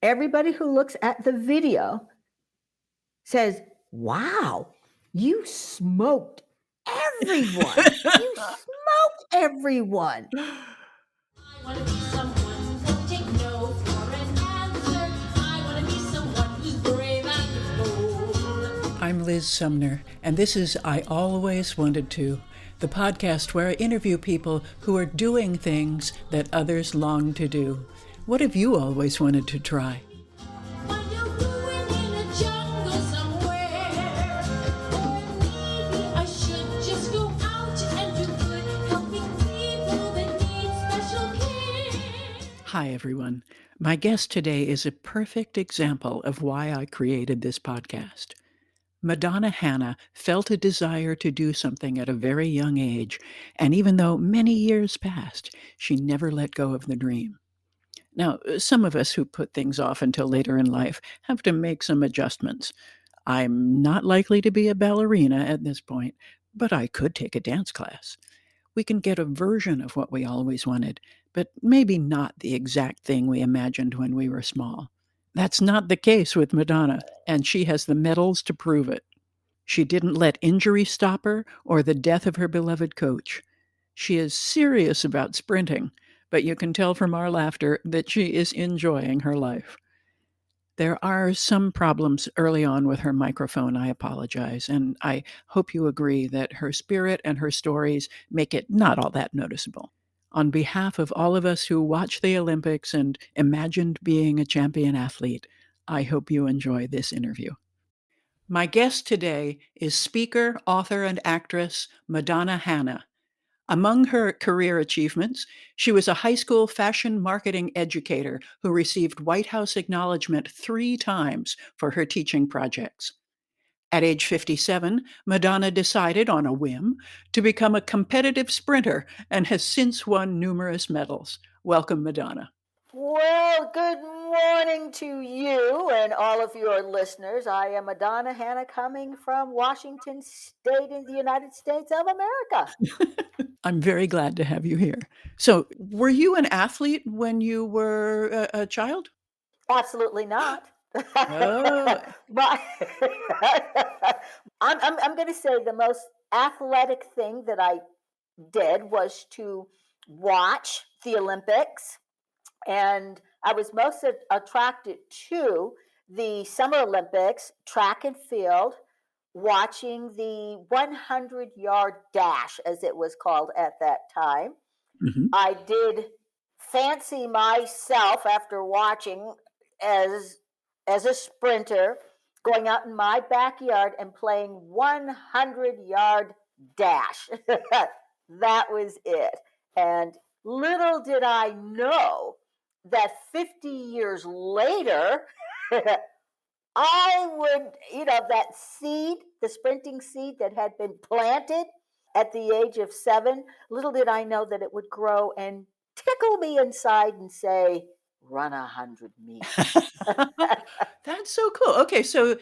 Everybody who looks at the video says, wow, you smoked everyone. You smoked everyone. I want to be someone who can take no for an answer. I want to be someone who's brave and bold. I'm Liz Sumner, and this is I Always Wanted To, the podcast where I interview people who are doing things that others long to do. What have you always wanted to try? Find your ruin in a jungle somewhere. Or maybe I should just go out and do good, helping people that need special care. Hi, everyone. My guest today is a perfect example of why I created this podcast. Madonna Hanna felt a desire to do something at a very young age, and even though many years passed, she never let go of the dream. Now, some of us who put things off until later in life have to make some adjustments. I'm not likely to be a ballerina at this point, but I could take a dance class. We can get a version of what we always wanted, but maybe not the exact thing we imagined when we were small. That's not the case with Madonna, and she has the medals to prove it. She didn't let injury stop her or the death of her beloved coach. She is serious about sprinting, but you can tell from our laughter that she is enjoying her life. There are some problems early on with her microphone, I apologize, and I hope you agree that her spirit and her stories make it not all that noticeable. On behalf of all of us who watched the Olympics and imagined being a champion athlete, I hope you enjoy this interview. My guest today is speaker, author, and actress Madonna Hanna. Among her career achievements, she was a high school fashion marketing educator who received White House acknowledgement 3 times for her teaching projects. At age 57, Madonna decided on a whim to become a competitive sprinter and has since won numerous medals. Welcome, Madonna. Well, good morning to you and all of your listeners. I am Madonna Hanna coming from Washington State in the United States of America. I'm very glad to have you here. So, were you an athlete when you were a child? Absolutely not. Oh. But I'm going to say the most athletic thing that I did was to watch the Olympics. And I was most attracted to the Summer Olympics, track and field, watching the 100-yard dash, as it was called at that time. Mhm. I did fancy myself after watching as as a sprinter, going out in my backyard and playing 100-yard dash. That was it. And little did I know that 50 years later, I would, that seed, the sprinting seed that had been planted at the age of 7, little did I know that it would grow and tickle me inside and say, run 100 meters. That's so cool. Okay, so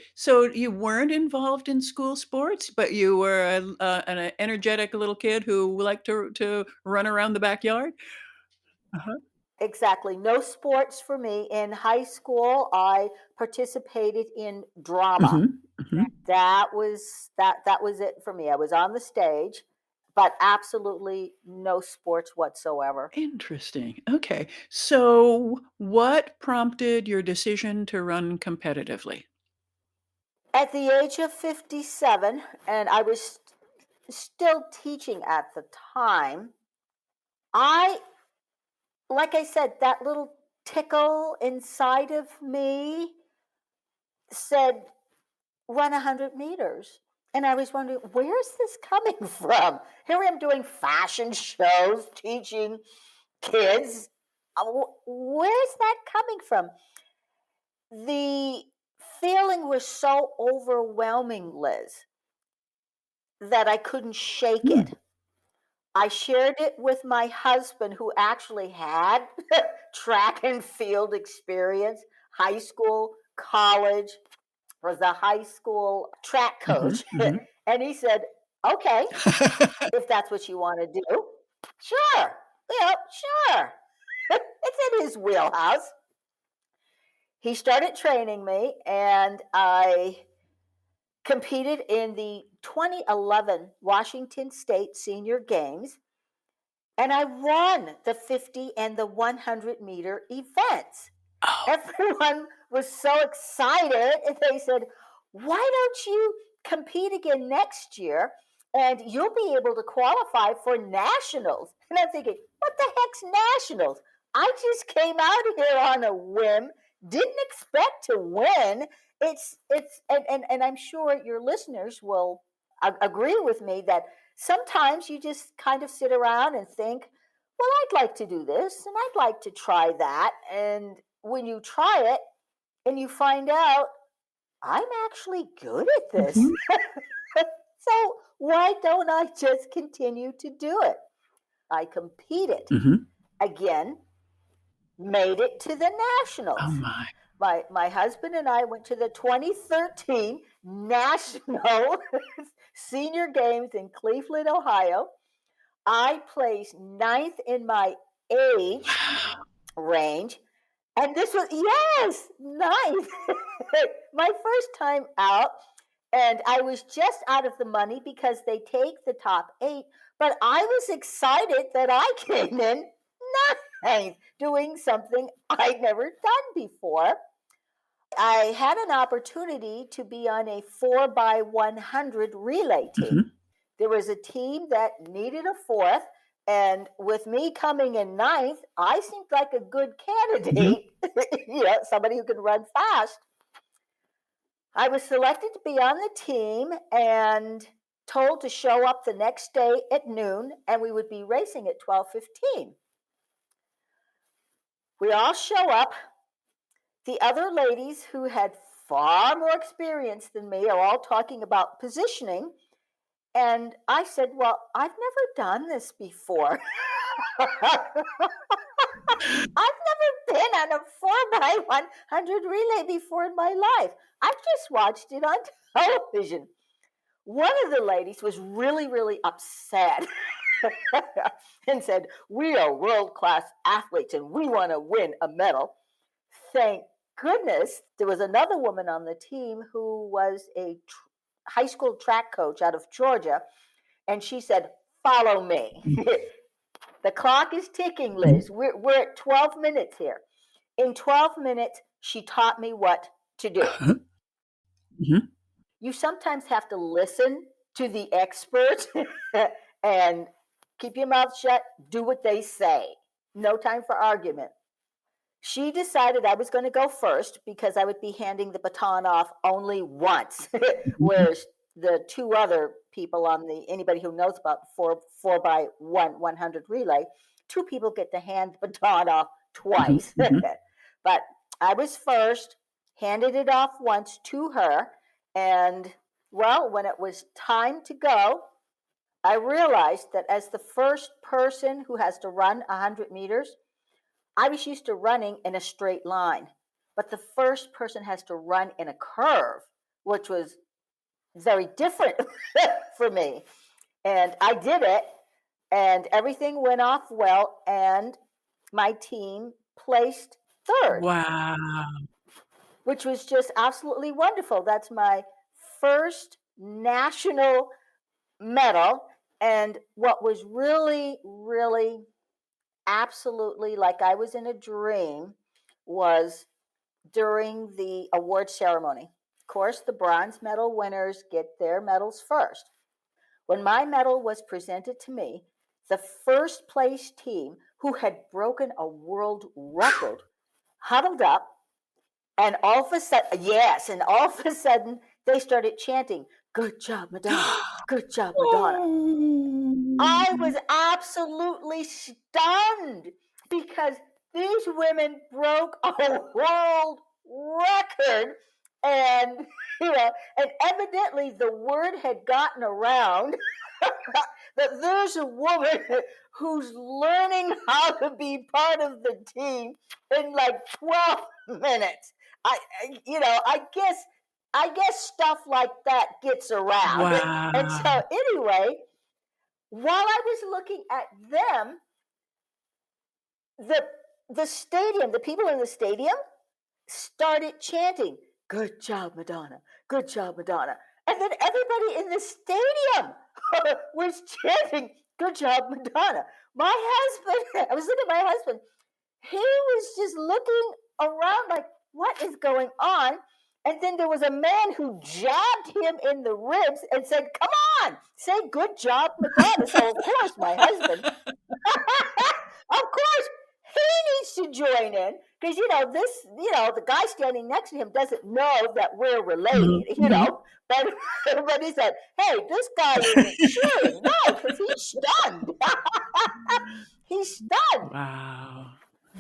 you weren't involved in school sports, but you were an energetic little kid who liked to run around the backyard? Uh-huh. Exactly. No sports for me. In high school, I participated in drama. Mhm, mhm. That was it for me. I was on the stage, but absolutely no sports whatsoever. Interesting. Okay. So what prompted your decision to run competitively? At the age of 57, and I was still teaching at the time, I like I said, that little tickle inside of me said, run 100 meters. And I was wondering, where's this coming from? Here I am doing fashion shows, teaching kids. Where's that coming from? The feeling was so overwhelming, Liz, that I couldn't shake Hmm. it. I shared it with my husband, who actually had track and field experience, high school, college, was a high school track Mhm, coach. mhm. And he said, okay, if that's what you want to do, sure. Sure. It's in his wheelhouse. he started training me, and I competed in the 2011 Washington State Senior Games, and I won the 50 and the 100-meter events. Oh, Everyone was so excited, and they said, "Why don't you compete again next year? And you'll be able to qualify for nationals." And I'm thinking, what the heck's nationals? I just came out here on a whim, didn't expect to win. And I'm sure your listeners will agree with me that sometimes you just kind of sit around and think, well, I'd like to do this and I'd like to try that. And when you try it and you find out, I'm actually good at this. mhm, So why don't I just continue to do it? I competed mhm. again, made it to the Oh, nationals. my. My husband and I went to the 2013 National Senior Games in Cleveland, Ohio. I placed ninth in my age range. And this was, yes, ninth. My first time out. And I was just out of the money because they take the top 8. But I was excited that I came in ninth, doing something I'd never done before. I had an opportunity to be on a 4x100 relay team. Mhm, There was a team that needed a fourth, and with me coming in ninth, I seemed like a good candidate, somebody who can run fast. I was selected to be on the team and told to show up the next day at noon, and we would be racing at 12:15. We all show up. The other ladies who had far more experience than me are all talking about positioning. And I said, "Well, I've never done this before." I've never been on a 4x100 relay before in my life. I've just watched it on television. One of the ladies was really, really upset and said, "We are world class athletes and we want to win a medal." Thank goodness there was another woman on the team who was a high school track coach out of Georgia, and she said, "Follow me." The clock is ticking, Liz. We're at 12 minutes here. In 12 minutes, she taught me what to do. uh-huh, mhm. You sometimes have to listen to the expert and keep your mouth shut, do what they say. No time for argument. She decided I was going to go first because I would be handing the baton off only once, Mhm. whereas the two other people on the anybody who knows about four by 100 relay, two people get to hand the baton off Mhm, twice. mhm. But I was first, handed it off once to her, and well, when it was time to go, I realized that as the first person who has to run 100 meters, I was used to running in a straight line, but the first person has to run in a curve, which was very different for me. And I did it, and everything went off well, and my team placed third, Wow. which was just absolutely wonderful. That's my first national medal. And what was really, really absolutely like I was in a dream was during the award ceremony. Of course, the bronze medal winners get their medals first. When my medal was presented to me, the first place team, who had broken a world record, huddled up, and all of a sudden, yes, and all of a sudden they started chanting, "Good job, Madonna. Good job, Madonna." I was Oh. absolutely stunned because these women broke a world record, and and evidently the word had gotten around that there's a woman who's learning how to be part of the team in like 12 minutes. I guess stuff like that gets around. And so Wow. anyway, while I was looking at them, the the stadium, the people in the stadium, started chanting, "Good job, Madonna. Good job, Madonna." And then everybody in the stadium was chanting, "Good job, Madonna." My husband, I was looking at my husband, he was just looking around like, what is going on? And then there was a man who jabbed him in the ribs and said, "Come on, say good job, Madonna." So, of course, my husband, of course, he needs to join in because, the guy standing next to him doesn't know that we're related, but, but he said, "Hey, this guy isn't cheering." No, because he's stunned. He's stunned. Wow.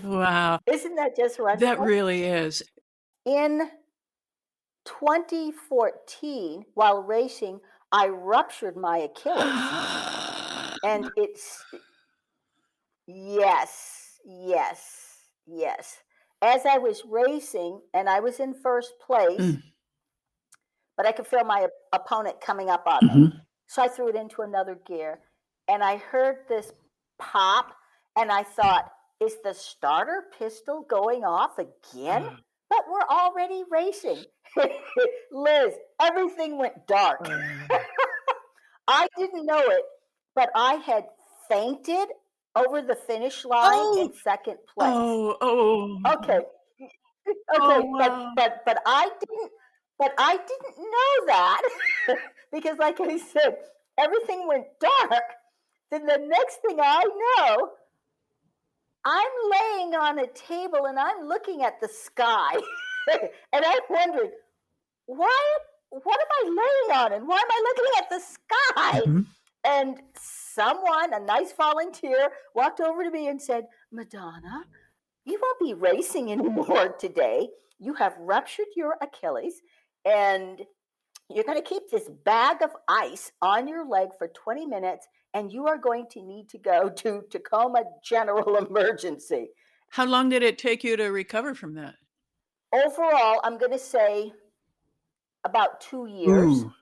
Wow. Isn't that just That wonderful? really is. In 2014, while racing, I ruptured my Achilles. And it's, yes, yes, yes. As I was racing, and I was in first place, Mm. but I could feel my opponent coming up on me. Mhm. So I threw it into another gear, and I heard this pop, and I thought, is the starter pistol going off again? Oh. But we're already racing. Liz, everything went dark. I didn't know it, but I had fainted over the finish line in second place. Oh. Okay. Oh, Okay, wow. but I didn't know that because, like I said, everything went dark. Then the next thing I know, I'm laying on a table and I'm looking at the sky, and I'm wondering what am I laying on, and why am I looking at the sky? Mhm. And someone, a nice volunteer, walked over to me and said, "Madonna, you won't be racing anymore today. You have ruptured your Achilles, and you're going to keep this bag of ice on your leg for 20 minutes, and you are going to need to go to Tacoma General Emergency." How long did it take you to recover from that? Overall, I'm going to say about 2 years. Ooh.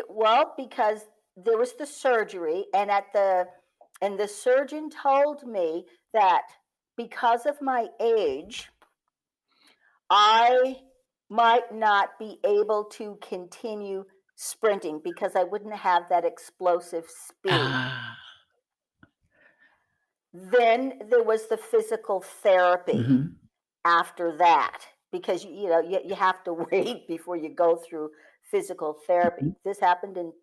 Well, because there was the surgery, and the surgeon told me that because of my age, I might not be able to continue sprinting because I wouldn't have that explosive speed. Ah. Then there was the physical therapy Mhm. after that because you have to wait before you go through physical therapy. Mhm. This happened in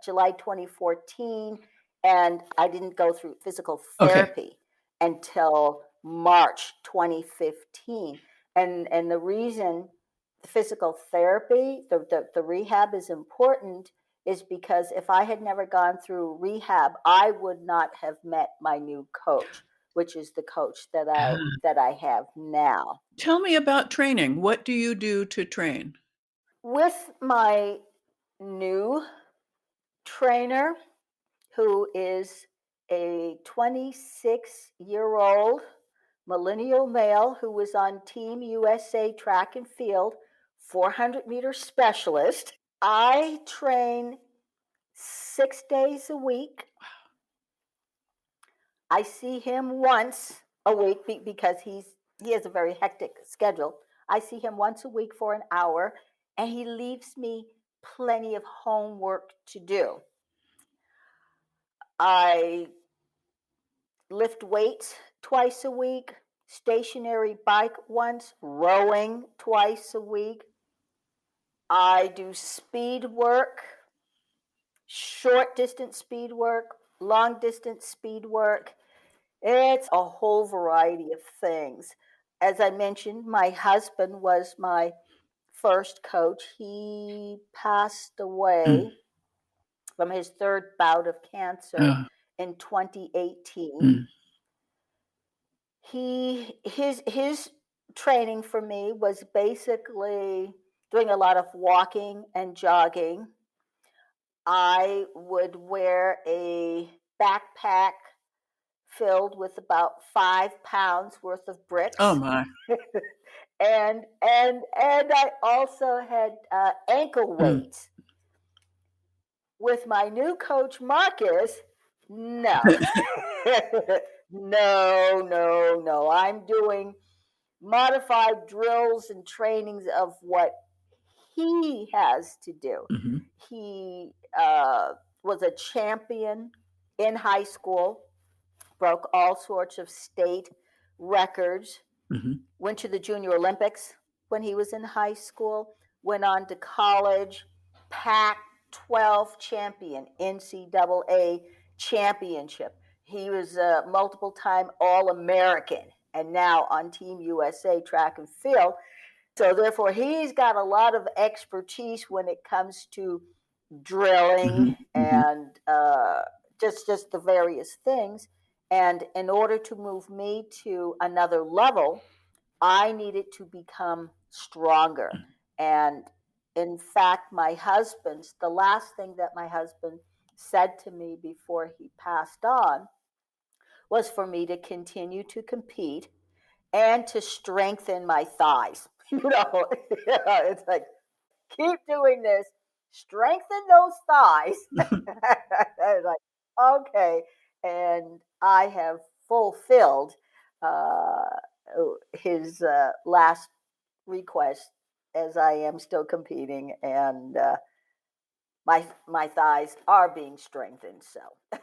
July 2014, and I didn't go through physical Okay. therapy until March 2015. And the reason the physical therapy, the rehab is important is because if I had never gone through rehab, I would not have met my new coach, which is the coach that I Ah. that I have now. Tell me about training. What do you do to train? With my new trainer, who is a 26-year-old millennial male who was on Team USA track and field, 400-meter specialist, I train 6 days a week. I see him once a week because he has a very hectic schedule. I see him once a week for an hour, and he leaves me plenty of homework to do. I lift weights twice a week, stationary bike once, rowing twice a week. I do speed work, short distance speed work, long distance speed work. It's a whole variety of things. As I mentioned, my husband was my first coach. He passed away Mm. from his third bout of cancer Oh. in 2018. Mm. His training for me was basically doing a lot of walking and jogging. I would wear a backpack filled with about 5 pounds worth of Oh bricks. my. And I also had ankle Mm. weights. With my new coach Marcus, no, no, no, no. I'm doing modified drills and trainings of what he has to do. Mm-hmm. He was a champion in high school, broke all sorts of state records, Mm-hmm. went to the Junior Olympics when he was in high school, went on to college, Pac 12 champion, NCAA championship. He was a multiple time All American and now on Team USA track and field. So, therefore, he's got a lot of expertise when it comes to drilling Mm-hmm. and just the various things. And in order to move me to another level, I needed to become stronger. And in fact, the last thing that my husband said to me before he passed on was for me to continue to compete and to strengthen my thighs. It's like, keep doing this, strengthen those thighs. Like, okay. And I have fulfilled uh, his last request as I am still competing, and my thighs are being strengthened. So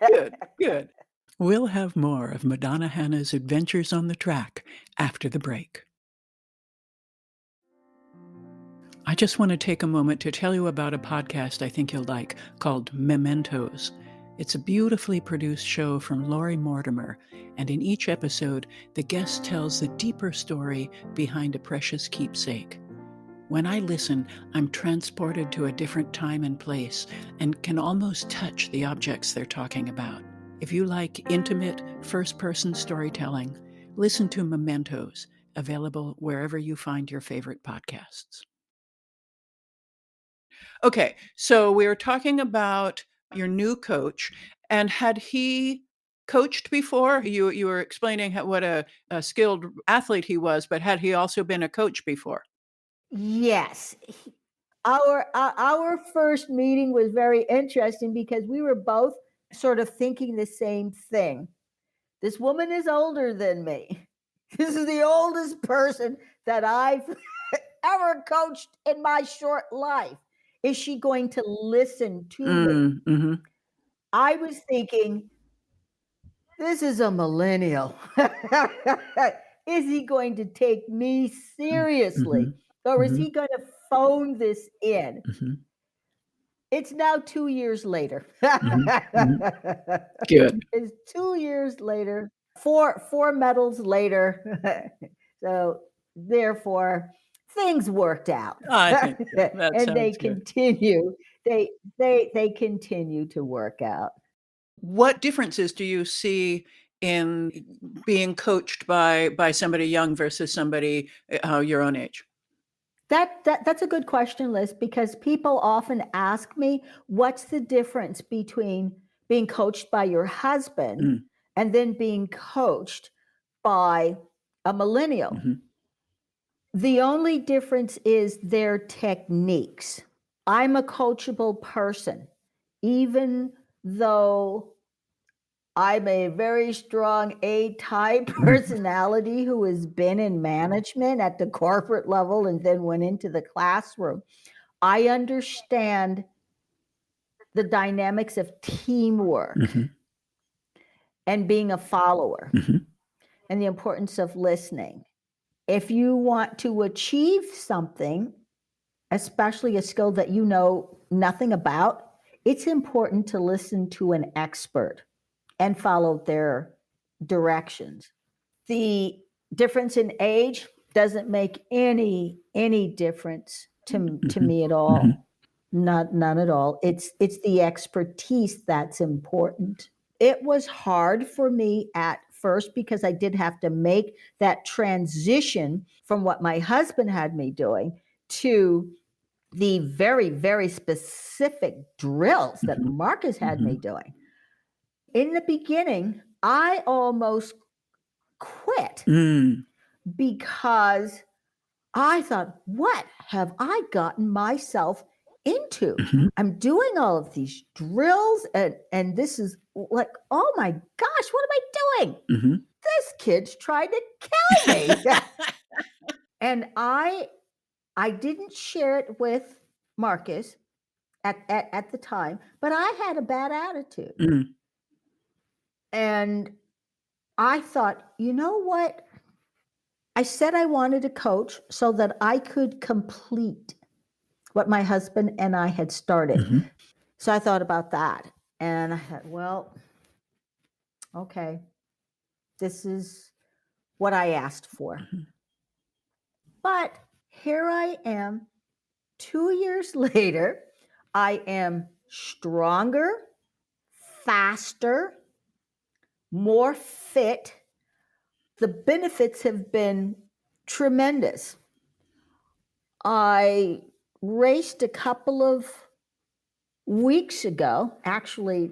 Good, good. We'll have more of Madonna Hanna's adventures on the track after the break. I just want to take a moment to tell you about a podcast I think you'll like called Mementos. It's a beautifully produced show from Laurie Mortimer, and in each episode, the guest tells the deeper story behind a precious keepsake. When I listen, I'm transported to a different time and place and can almost touch the objects they're talking about. If you like intimate, first-person storytelling, listen to Mementos, available wherever you find your favorite podcasts. Okay, so we were talking about your new coach, and had he coached before? You were explaining what a skilled athlete he was, but had he also been a coach before? yes, our first meeting was very interesting because we were both sort of thinking the same thing. This woman is older than me. This is the oldest person that I've ever coached in my short life. Is she going to listen to me? Mm-hmm. I was thinking, this is a millennial. Is he going to take me seriously? Or is Mhm. he going to phone this in? Mm-hmm. It's now 2 years later. Good. It's 2 years later, four medals later. So therefore, things worked out, I think so. That and they sounds good. continue. They continue to work out. What differences do you see in being coached by somebody young versus somebody your own age? That's a good question, Liz, because people often ask me, what's the difference between being coached by your husband Mm. and then being coached by a millennial? Mm-hmm. The only difference is their techniques. I'm a coachable person, even though I'm a very strong A type personality who has been in management at the corporate level and then went into the classroom. I understand the dynamics of teamwork Mm-hmm. and being a follower Mm-hmm. and the importance of listening. If you want to achieve something, especially a skill that you know nothing about, it's important to listen to an expert and follow their directions. The difference in age doesn't make any difference to Mm-hmm. me at all. None at all. It's the expertise that's important. It was hard for me at first because I did have to make that transition from what my husband had me doing to the very, very specific drills that Mm-hmm. Marcus had me Mm-hmm. doing. In the beginning, I almost quit Mm. because I thought, what have I gotten myself into? Mm-hmm. I'm doing all of these drills, and this is like, oh my gosh, what am I doing? Mm-hmm. This kid's trying to kill me. And I didn't share it with Marcus at the time, but I had a bad attitude. Mm. And I thought, you know what? I said I wanted a coach so that I could complete what my husband and I had started. Mhm. So I thought about that. And I thought, well, okay, this is what I asked for. Mhm. But here I am 2 years later. I am stronger, faster, more fit. The benefits have been tremendous. I raced a couple of weeks ago, actually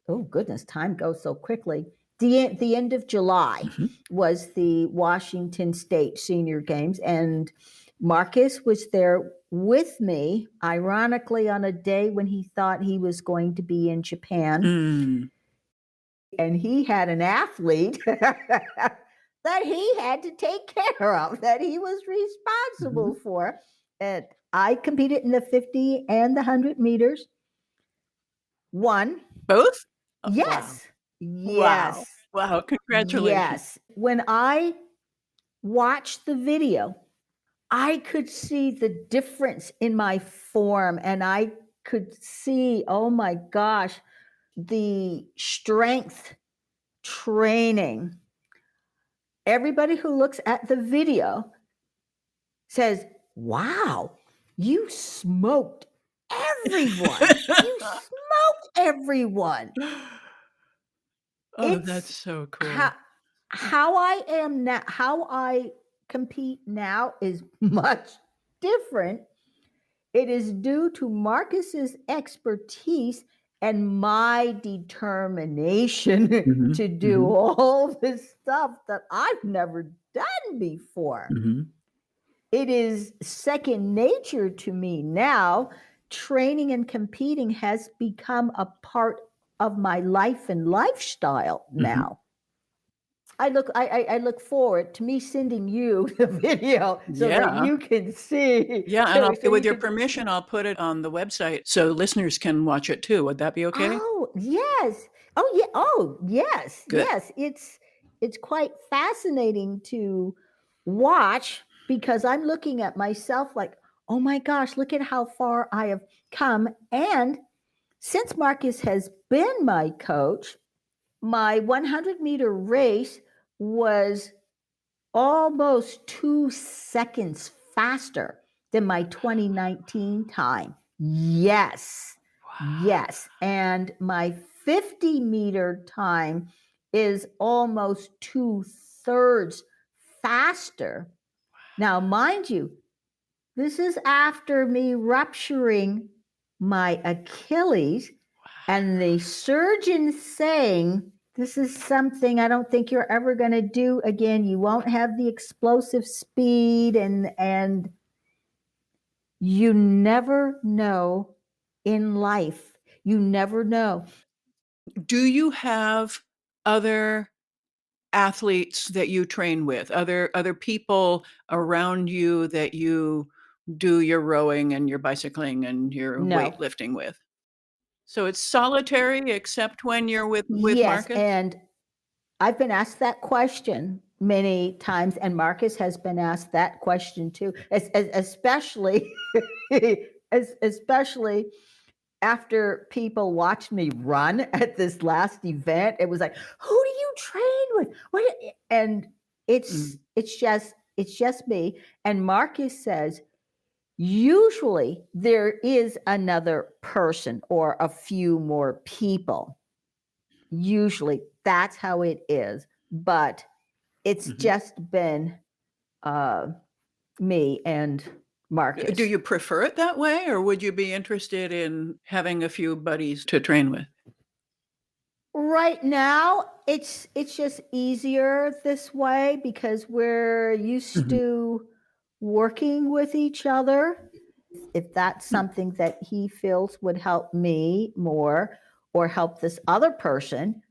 oh goodness, time goes so quickly. The end of July Mhm. was the Washington State Senior Games, and Marcus was there with me, ironically, on a day when he thought he was going to be in Japan. Mm. And he had an athlete that he had to take care of, that he was responsible for. And I competed in the 50 and the 100 meters. Won. Both? Oh, wow. Yes. Wow. Yes. Wow. Congratulations. Yes. When I watched the video, I could see the difference in my form, and I could see, oh my gosh, the strength training. Everybody who looks at the video says, wow, you smoked everyone. You smoked everyone. Oh, It's that's so cool. how I am now, how I compete now is much different. It is due to Marcus's expertise and my determination Mhm. to do Mhm. all this stuff that I've never done before. Mhm. It is second nature to me now. Training and competing has become a part of my life and lifestyle now. I look forward to me sending you the video so that Yeah. you can see. Yeah, and so with you your can permission, I'll put it on the website so listeners can watch it too. Would that be okay? Oh, yes. Oh, yeah. Oh, yes. Good. Yes. It's quite fascinating to watch because I'm looking at myself like, oh my gosh, look at how far I have come. And since Marcus has been my coach, my 100-meter race was almost 2 seconds faster than my 2019 time. Yes. Yes. And my 50-meter time is almost 2/3 faster. Now, mind you, this is after me rupturing my Achilles and the surgeon saying, this is something I don't think you're ever going to do again. You won't have the explosive speed, and you never know in life. You never know. Do you have other athletes that you train with? Other people around you that you do your rowing and your bicycling and your No. weightlifting with? So it's solitary except when you're with Yes, Marcus? and I've been asked that question many times, and Marcus has been asked that question too, especially especially after people watched me run at this last event. It was like, who do you train with? What? And Mm. it's just me. And Marcus says, usually there is another person or a few more people. Usually that's how it is, but it's Mhm. just been me and Marcus. Do you prefer it that way, or would you be interested in having a few buddies to train with? Right now, it's just easier this way because we're used Mhm. to working with each other. If that's something that he feels would help me more or help this other person,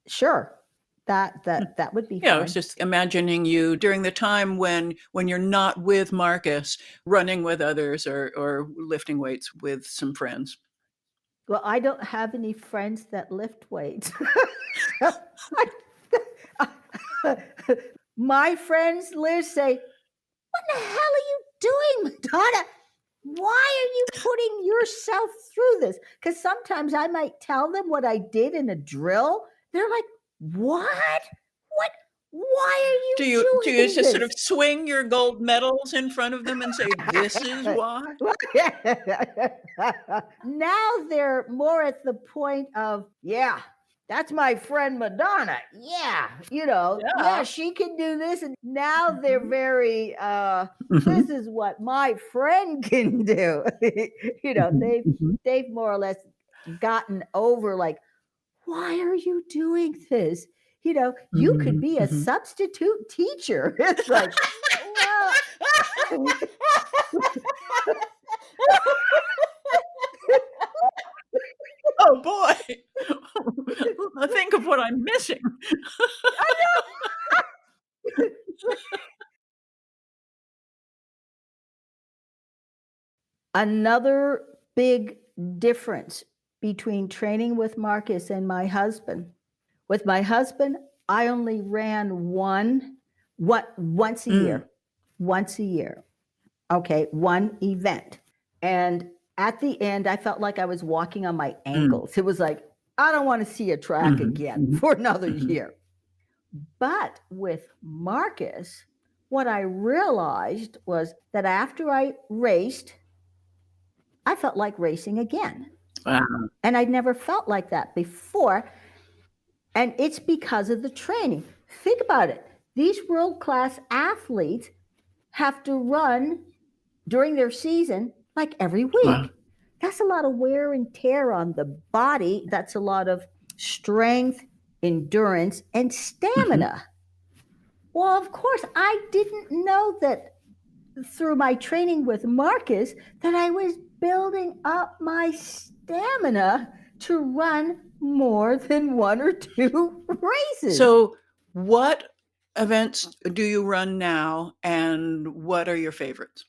sure. That would be Yeah, I fun. was just imagining you during the time when you're not with Marcus, running with others or lifting weights with some friends. Well, I don't have any friends that lift weights. My friends live say, "What the hell are you doing, Madonna? Why are you putting yourself through this?" Because sometimes I might tell them what I did in a drill. They're like, "What? What? Why are Do you you doing just sort of this?" swing your gold medals in front of them and say, "This is why"? Now they're more at the point of, yeah, that's my friend Madonna. Yeah, Yeah. she can do this. And now they're very, Mhm. this is what my friend can do. Mhm. Mhm. They've more or less gotten over, like, why are you doing this? You could Mhm. be a Mhm. substitute teacher. It's like, well, Oh boy. Think of what I'm missing. another big difference between training with Marcus and my husband. With my husband, I only ran once a Mm, year. Once a year. Okay, one event. And at the end, I felt like I was walking on my mm, ankles. It was like, I don't want to see a track mhm, again mhm, for another mhm. year. But with Marcus, what I realized was that after I raced, I felt like racing again. Wow. And I'd never felt like that before. And it's because of the training. Think about it. These world class athletes have to run during their season like every Wow. week. That's a lot of wear and tear on the body. That's a lot of strength, endurance, and Mhm. stamina. Well, of course, I didn't know that through my training with Marcus that I was building up my stamina to run more than one or two races. So, what events do you run now, and what are your favorites?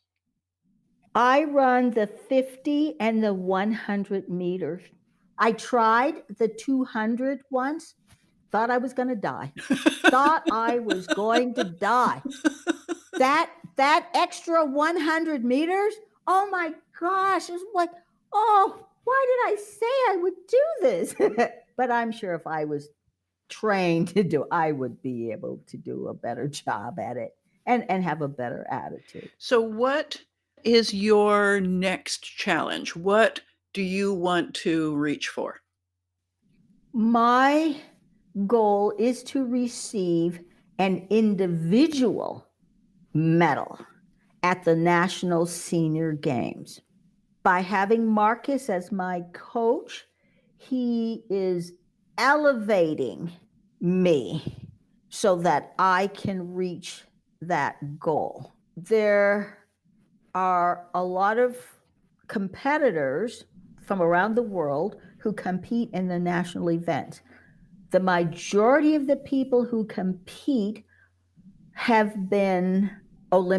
I run the 50 and the 100 meters. I tried the 200 once, thought I was going to die. Thought I was going to die. That extra 100 meters, oh my gosh, it's like, oh, why did I say I would do this? But I'm sure if I was trained to do, I would be able to do a better job at it and have a better attitude. So, what is your next challenge? What do you want to reach for? My goal is to receive an individual medal at the National Senior Games. By having Marcus as my coach, he is elevating me so that I can reach that goal. There are a lot of competitors from around the world who compete in the national event. The majority of the people who compete have been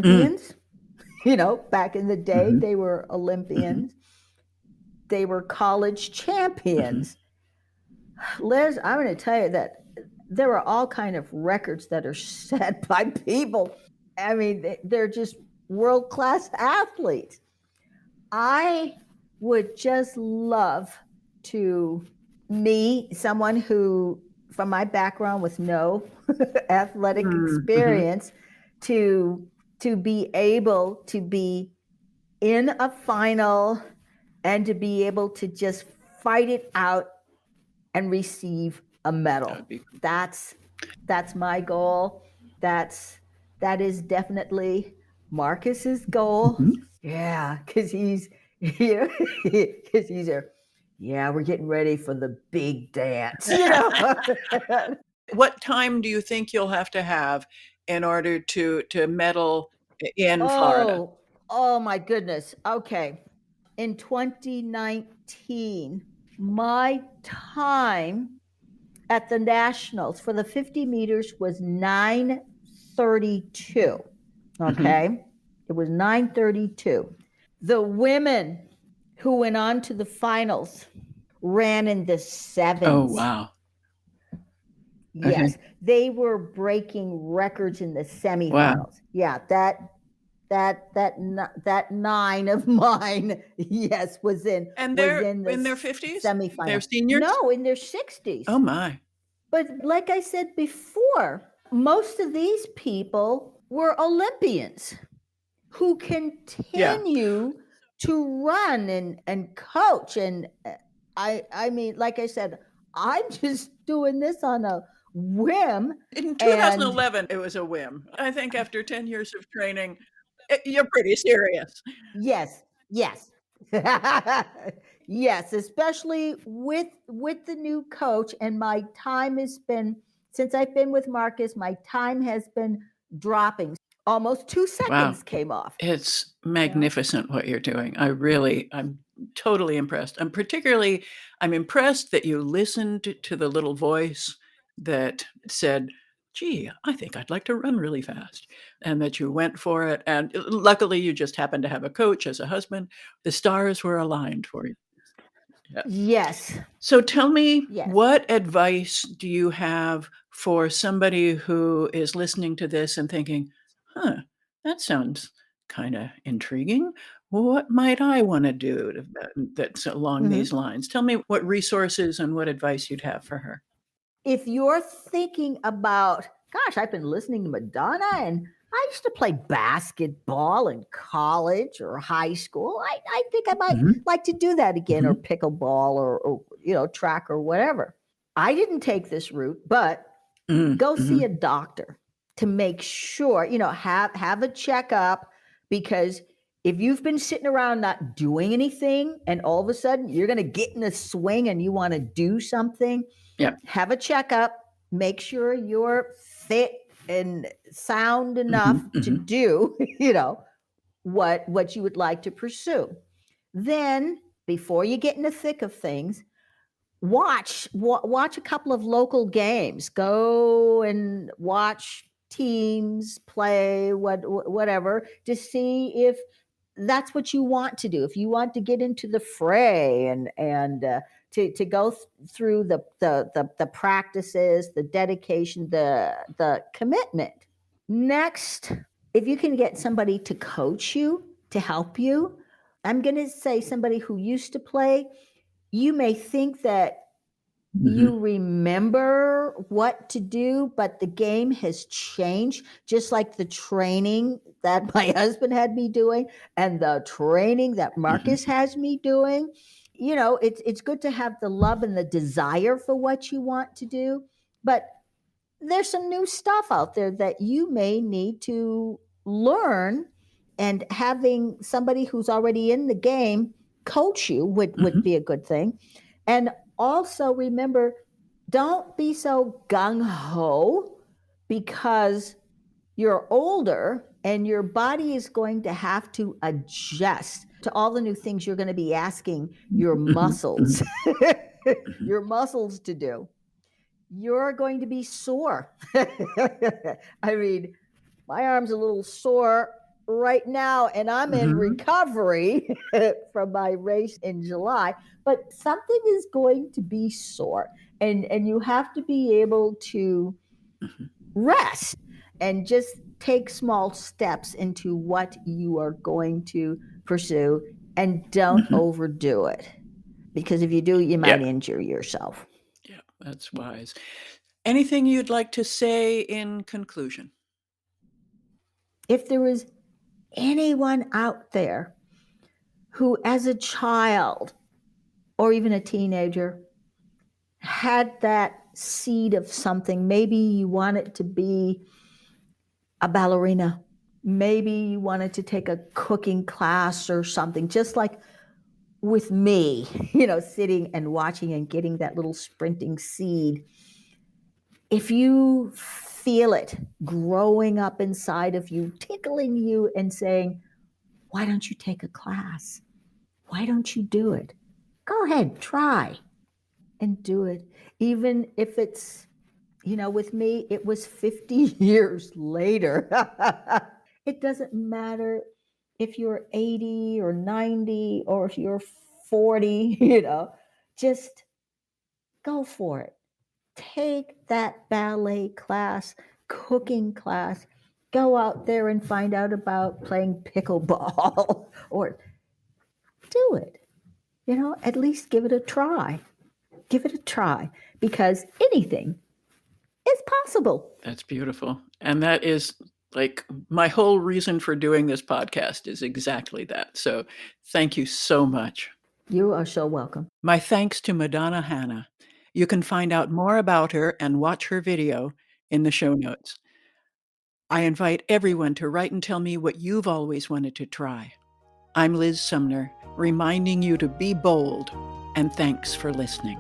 Mm, Olympians. Back in the day, mhm, they were mhm, Olympians. They were college mhm. champions. Liz, I'm going to tell you that there are all kind of records that are set by people. I mean, they're just world class athletes. I would just love to meet someone who, from my background with no athletic Mm, mhm. experience, to to be able to be in a final and to be able to just fight it out and receive a That medal. would be That's my goal. That is definitely Marcus's goal. Mhm. Yeah, because he's because he's there. Yeah, we're getting ready for the big dance. What time do you think you'll have to have in order to medal in Florida? Oh, oh my goodness. Okay. In 2019, my time at the nationals for the 50 meters was 9:32. Okay. It was 9:32. The women who went on to the finals ran in the sevens. Oh, wow. Yes, Okay. they were breaking records in the semifinals. Wow. Yeah, that nine of mine, yes, was in And was they're in the in their 50s? They're semifinal. seniors? No, in their 60s. Oh, my. But like I said before, most of these people were Olympians who continue to run and coach. And I mean, like I said, I'm just doing this on a whim. In And 2011, it was a whim. I think after 10 years of training, you're pretty serious. yes, yes. Yes, especially with the new coach. And my time has been, since I've been with Marcus, my time has been dropping. Almost 2 seconds came off. It's magnificent what you're doing. I'm totally impressed. I'm impressed that you listened to the little voice that said, gee, I think I'd like to run really fast, and that you went for it. And luckily, you just happened to have a coach as a husband. The stars were aligned for you. Yeah. Yes. So tell me, Yes. what advice do you have for somebody who is listening to this and thinking, huh, that sounds kind of intriguing. What might I want to do that's along these lines? Tell me what resources and what advice you'd have for her. If you're thinking about, gosh, I've been listening to Madonna and I used to play basketball in college or high school. I think I might like to do that again, or pickleball, or track or whatever. I didn't take this route, but go see a doctor to make sure, have a checkup, because if you've been sitting around not doing anything and all of a sudden you're going to get in a swing and you want to do something, have a checkup, make sure you're fit and sound enough to do, what you would like to pursue. Then, before you get in the thick of things, watch a couple of local games. Go and watch teams play, whatever, to see if that's what you want to do. If you want to get into the fray and to go through the practices, the dedication, the commitment. Next, if you can get somebody to coach you, to help you, I'm going to say somebody who used to play, you may think that you remember what to do, but the game has changed, just like the training that my husband had me doing and the training that Marcus has me doing. It's good to have the love and the desire for what you want to do, but there's some new stuff out there that you may need to learn, and having somebody who's already in the game coach you would be a good thing. And also remember, don't be so gung-ho, because you're older and your body is going to have to adjust to all the new things you're going to be asking your muscles your muscles to do. You're going to be sore. I mean, my arm's a little sore right now, and I'm in recovery from my race in July, but something is going to be sore, and you have to be able to rest and just take small steps into what you are going to pursue, and don't overdo it, because if you do, you might injure yourself. Yeah, that's wise. Anything you'd like to say in conclusion? If there was anyone out there who, as a child or even a teenager, had that seed of something, maybe you wanted to be a ballerina, maybe you wanted to take a cooking class or something, just like with me, sitting and watching and getting that little sprinting seed. If you feel it growing up inside of you, tickling you and saying, why don't you take a class? Why don't you do it? Go ahead, try. and do it. Even if it's, with me, it was 50 years later. It doesn't matter if you're 80 or 90 or if you're 40, just go for it. Take that ballet class, cooking class, go out there and find out about playing pickleball or do it. At least give it a try. Give it a try because anything is possible. That's beautiful. And that is like my whole reason for doing this podcast is exactly that. So thank you so much. You are so welcome. My thanks to Madonna Hanna. You can find out more about her and watch her video in the show notes. I invite everyone to write and tell me what you've always wanted to try. I'm Liz Sumner, reminding you to be bold, and thanks for listening.